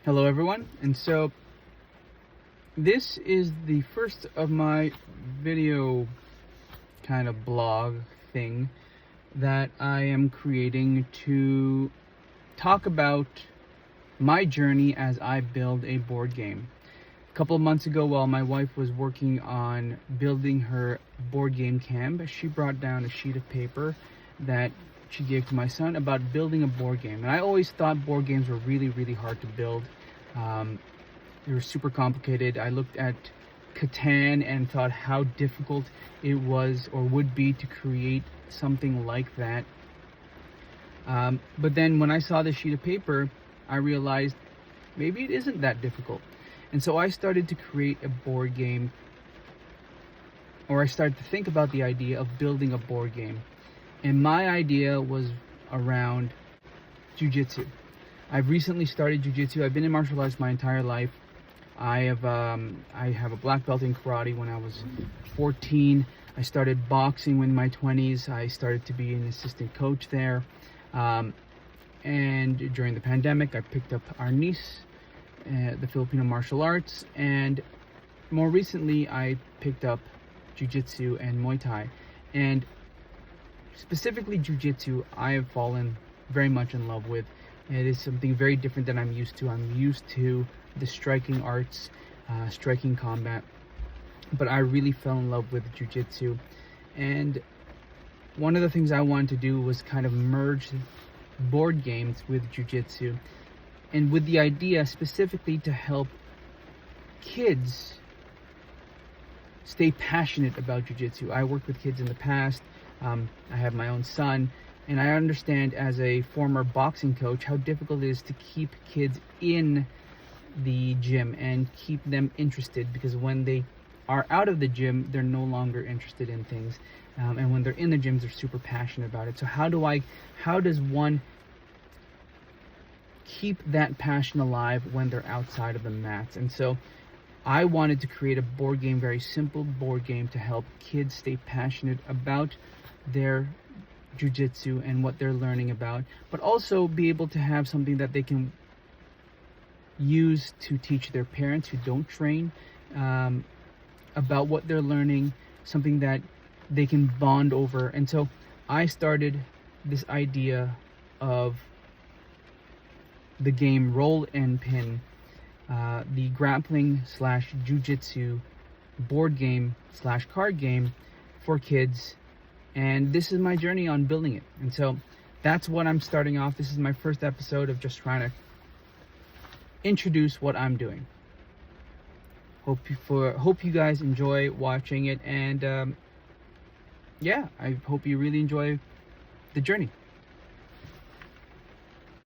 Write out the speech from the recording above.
Hello everyone, and so this is the first of my video kind of blog thing that I am creating to talk about my journey as I build a board game. A couple of months ago, while my wife was working on building her board game camp, she brought down a sheet of paper that she gave to my son about building a board game. And I always thought board games were really hard to build. They were super complicated. I looked at Catan and thought how difficult it was or would be to create something like that. But then when I saw this sheet of paper, I realized maybe it isn't that difficult. And so I started to create a board game, or I started to think about the idea of building a board game. And my idea was around jiu-jitsu. I've recently started jiu-jitsu. I've been in martial arts my entire life. I have a black belt in karate when I was 14. I started boxing in my 20s. I started to be an assistant coach there. And during the pandemic, I picked up arnis, the Filipino martial arts, and more recently, I picked up jiu-jitsu and Muay Thai. And specifically jiu-jitsu, I have fallen very much in love with. It is something very different than I'm used to. I'm used to the striking arts, striking combat, but I really fell in love with jiu-jitsu. And one of the things I wanted to do was kind of merge board games with jiu-jitsu, and with the idea specifically to help kids stay passionate about jiu-jitsu. I worked with kids in the past. I have my own son, and I understand as a former boxing coach how difficult it is to keep kids in the gym and keep them interested, because when they are out of the gym, they're no longer interested in things, and when they're in the gyms, they're super passionate about it. So how does one keep that passion alive when they're outside of the mats? And so I wanted to create a board game, very simple board game, to help kids stay passionate about their jiu-jitsu and what they're learning about, but also be able to have something that they can use to teach their parents who don't train about what they're learning, something that they can bond over. And so I started this idea of the game Roll and Pin, the grappling / jiu-jitsu board game / card game for kids. And this is my journey on building it. And so that's what I'm starting off. This is my first episode of just trying to introduce what I'm doing. Hope you guys enjoy watching it, and yeah, I hope you really enjoy the journey.